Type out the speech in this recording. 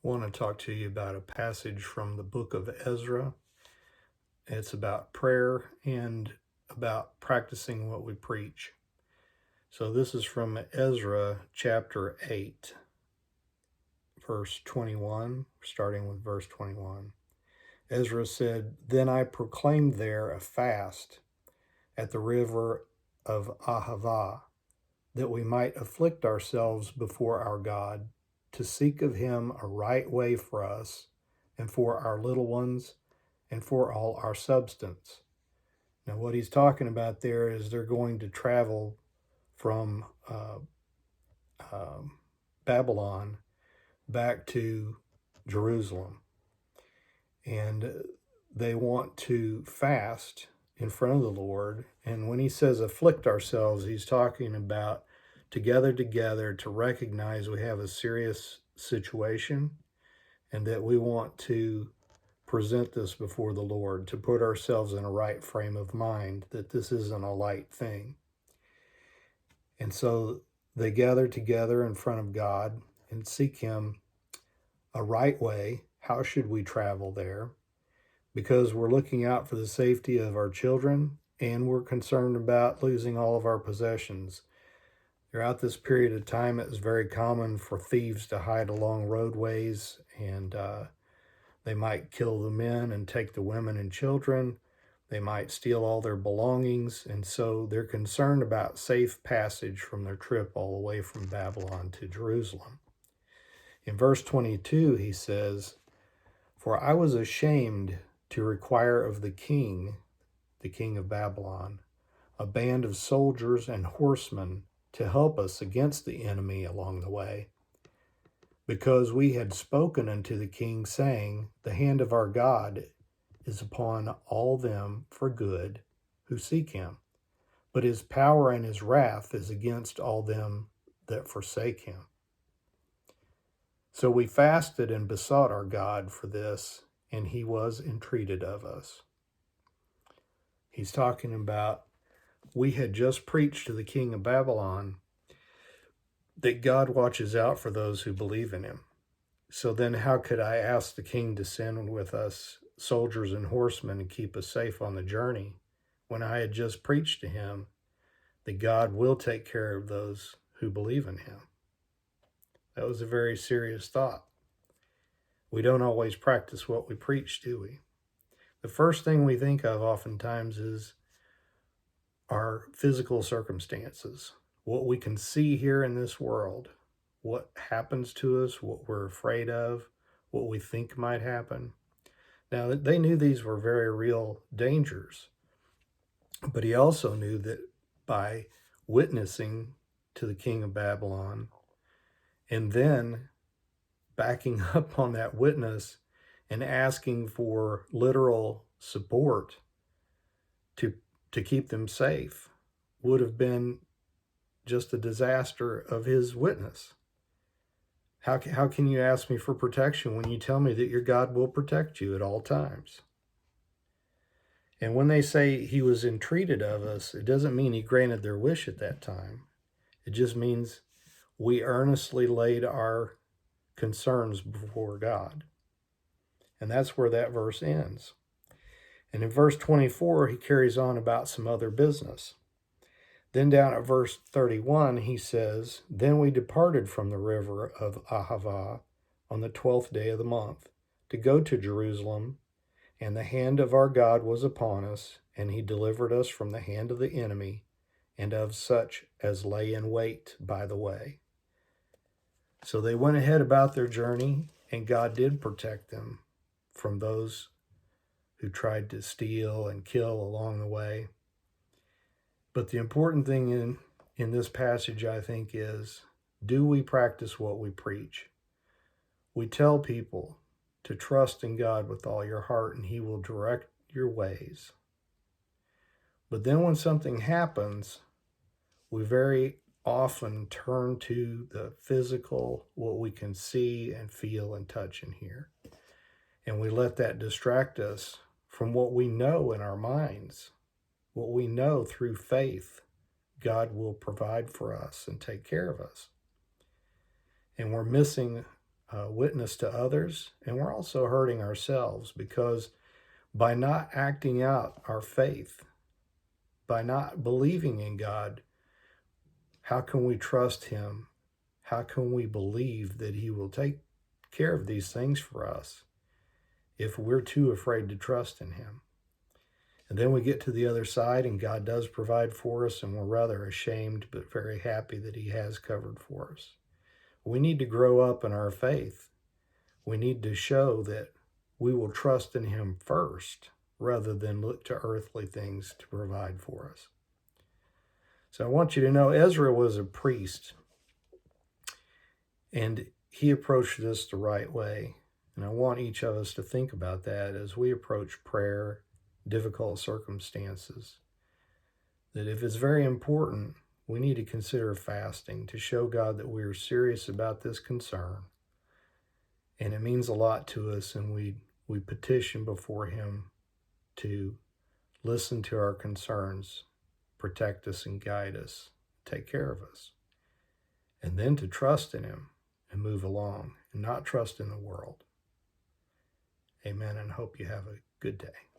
I want to talk to you about a passage from the book of Ezra. It's about prayer and about practicing what we preach. So this is from Ezra chapter 8, verse 21, starting with verse 21. Ezra said, "Then I proclaimed there a fast at the river of Ahava, that we might afflict ourselves before our God, to seek of him a right way for us and for our little ones and for all our substance." Now, what he's talking about there is they're going to travel from Babylon back to Jerusalem, and they want to fast in front of the Lord. And when he says afflict ourselves, he's talking about together to recognize we have a serious situation and that we want to present this before the Lord, to put ourselves in a right frame of mind, that this isn't a light thing. And so they gather together in front of God and seek him a right way. How should we travel there? Because we're looking out for the safety of our children and we're concerned about losing all of our possessions. Throughout this period of time, it was very common for thieves to hide along roadways, and they might kill the men and take the women and children. They might steal all their belongings, and so they're concerned about safe passage from their trip all the way from Babylon to Jerusalem. In verse 22, he says, "For I was ashamed to require of the king of Babylon, a band of soldiers and horsemen to help us against the enemy along the way, because we had spoken unto the king, saying, the hand of our God is upon all them for good who seek him, but his power and his wrath is against all them that forsake him. So we fasted and besought our God for this, and he was entreated of us." He's talking about we had just preached to the king of Babylon that God watches out for those who believe in him. So then how could I ask the king to send with us soldiers and horsemen and keep us safe on the journey when I had just preached to him that God will take care of those who believe in him? That was a very serious thought. We don't always practice what we preach, do we? The first thing we think of oftentimes is our physical circumstances, what we can see here in this world, what happens to us, what we're afraid of, what we think might happen. Now, they knew these were very real dangers, but he also knew that by witnessing to the king of Babylon and then backing up on that witness and asking for literal support to keep them safe would have been just a disaster of his witness. How can you ask me for protection when you tell me that your God will protect you at all times? And when they say he was entreated of us, it doesn't mean he granted their wish at that time. It just means we earnestly laid our concerns before God. And that's where that verse ends. And in verse 24, he carries on about some other business. Then down at verse 31, he says, "Then we departed from the river of Ahava on the 12th day of the month to go to Jerusalem, and the hand of our God was upon us, and he delivered us from the hand of the enemy and of such as lay in wait by the way." So they went ahead about their journey, and God did protect them from those who tried to steal and kill along the way. But the important thing in this passage, I think, is, do we practice what we preach? We tell people to trust in God with all your heart, and he will direct your ways. But then when something happens, we very often turn to the physical, what we can see and feel and touch and hear. And we let that distract us from what we know in our minds, what we know through faith God will provide for us and take care of us. And we're missing witness to others, and we're also hurting ourselves, because by not acting out our faith, by not believing in God, how can we trust Him? How can we believe that He will take care of these things for us if we're too afraid to trust in Him? And then we get to the other side, and God does provide for us, and we're rather ashamed but very happy that He has covered for us. We need to grow up in our faith. We need to show that we will trust in Him first, rather than look to earthly things to provide for us. So I want you to know, Ezra was a priest, and he approached this the right way. And I want each of us to think about that as we approach prayer, difficult circumstances. That if it's very important, we need to consider fasting to show God that we are serious about this concern. And it means a lot to us, and we petition before Him to listen to our concerns, protect us and guide us, take care of us. And then to trust in Him and move along, and not trust in the world. Amen, and hope you have a good day.